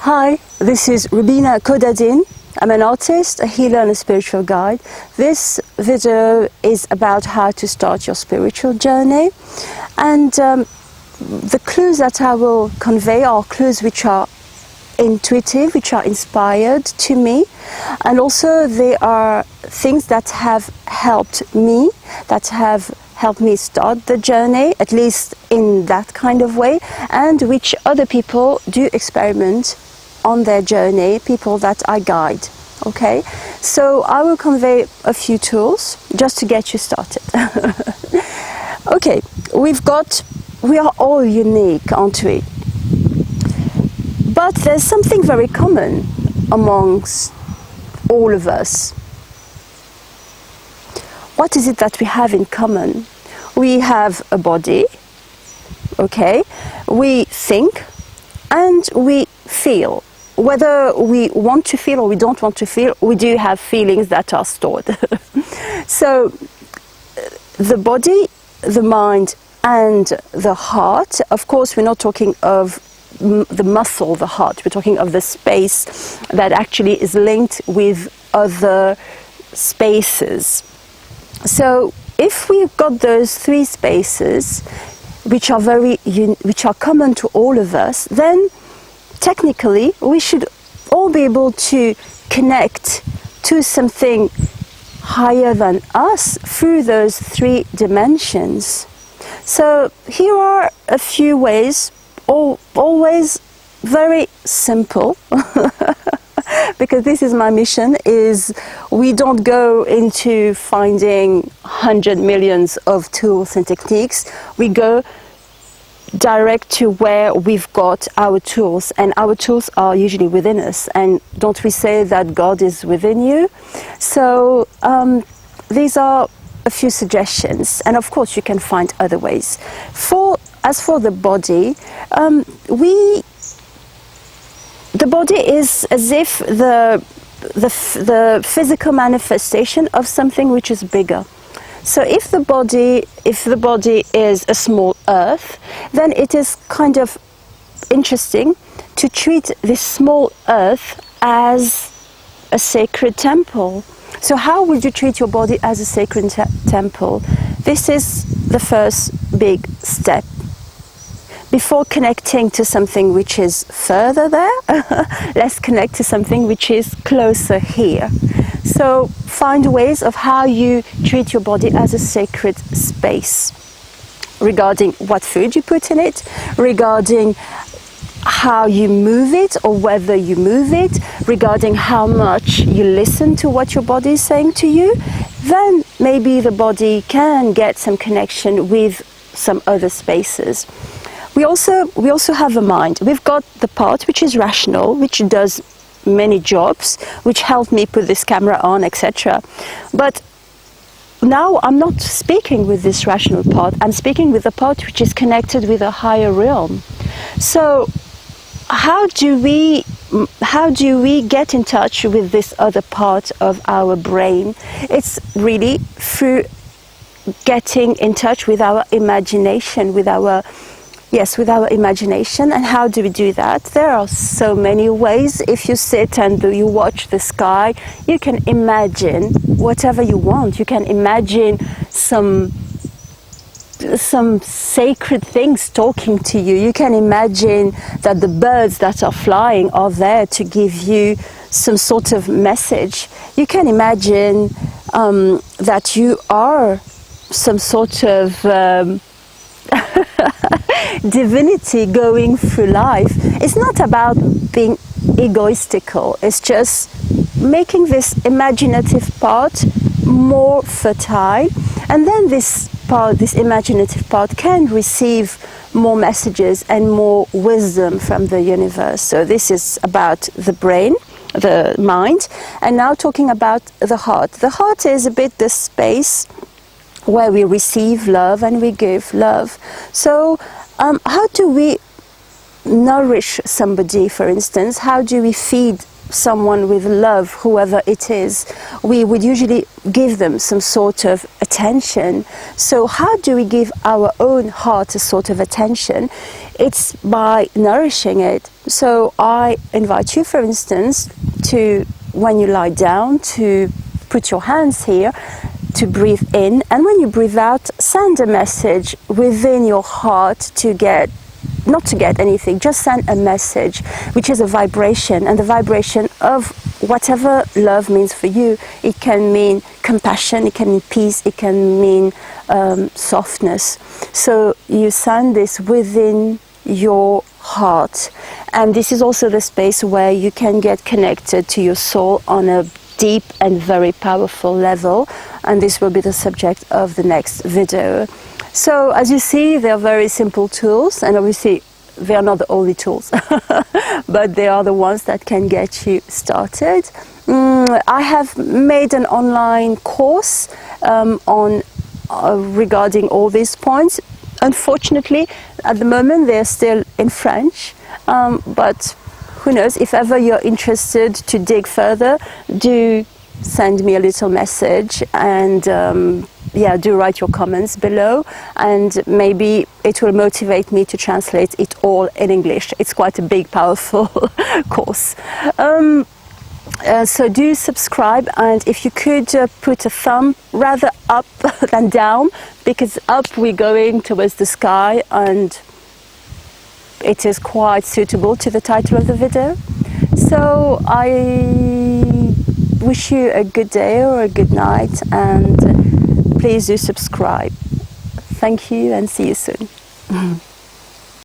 Hi, this is Rubina Kodadin. I'm an artist, a healer and a spiritual guide. This video is about how to start your spiritual journey, and the clues that I will convey are clues which are intuitive, which are inspired to me, and also they are things that have helped me, start the journey, at least in that kind of way, and which other people do experiment on their journey, people that I guide. Okay, so I will convey a few tools just to get you started. Okay, we are all unique, aren't we? But there's something very common amongst all of us. What is it that we have in common? We have a body, okay? We think and we feel. Whether we want to feel or we don't want to feel, we do have feelings that are stored. So the body, the mind and the heart, of course we're not talking of the muscle, the heart, we're talking of the space that actually is linked with other spaces. So if we've got those three spaces which are common to all of us, then technically we should all be able to connect to something higher than us through those three dimensions. So here are a few ways, always very simple, because this is my mission, is we don't go into finding 100 millions of tools and techniques. We go direct to where we've got our tools, and our tools are usually within us. And don't we say that God is within you? So these are a few suggestions, and of course you can find other ways. As for the body, the body is as if the physical manifestation of something which is bigger. So if the body is a small earth, then it is kind of interesting to treat this small earth as a sacred temple. So how would you treat your body as a sacred temple? This is the first big step. Before connecting to something which is further there, let's connect to something which is closer here. So find ways of how you treat your body as a sacred space, regarding what food you put in it, regarding how you move it or whether you move it, regarding how much you listen to what your body is saying to you. Then maybe the body can get some connection with some other spaces. We also have a mind. We've got the part which is rational, which does many jobs, which help me put this camera on, etc. But now I'm not speaking with this rational part, I'm speaking with the part which is connected with a higher realm. So how do we get in touch with this other part of our brain? It's really through getting in touch with our imagination, with our imagination. And how do we do that? There are so many ways. If you sit and you watch the sky, you can imagine whatever you want. You can imagine some sacred things talking to you. You can imagine that the birds that are flying are there to give you some sort of message. You can imagine that you are some sort of divinity going through life. It's not about being egoistical, it's just making this imaginative part more fertile, and then this imaginative part can receive more messages and more wisdom from the universe. So this is about the brain, the mind, and now talking about the heart. The heart is a bit the space where we receive love and we give love. So how do we nourish somebody, for instance, how do we feed someone with love, whoever it is? We would usually give them some sort of attention. So how do we give our own heart a sort of attention? It's by nourishing it. So I invite you, for instance, to, when you lie down, to put your hands here, to breathe in, and when you breathe out, send a message within your heart to get, not to get anything, just send a message, which is a vibration, and the vibration of whatever love means for you. It can mean compassion, it can mean peace, it can mean softness. So you send this within your heart, and this is also the space where you can get connected to your soul on a deep and very powerful level, and this will be the subject of the next video. So as you see, they are very simple tools, and obviously they are not the only tools, but they are the ones that can get you started. I have made an online course regarding all these points. Unfortunately, at the moment they're still in French, but who knows, if ever you're interested to dig further, do send me a little message, and yeah, do write your comments below, and maybe it will motivate me to translate it all in English. It's quite a big, powerful course. So do subscribe, and if you could put a thumb rather up than down, because up we're going towards the sky, and it is quite suitable to the title of the video. So I wish you a good day or a good night, and please do subscribe. Thank you, and see you soon.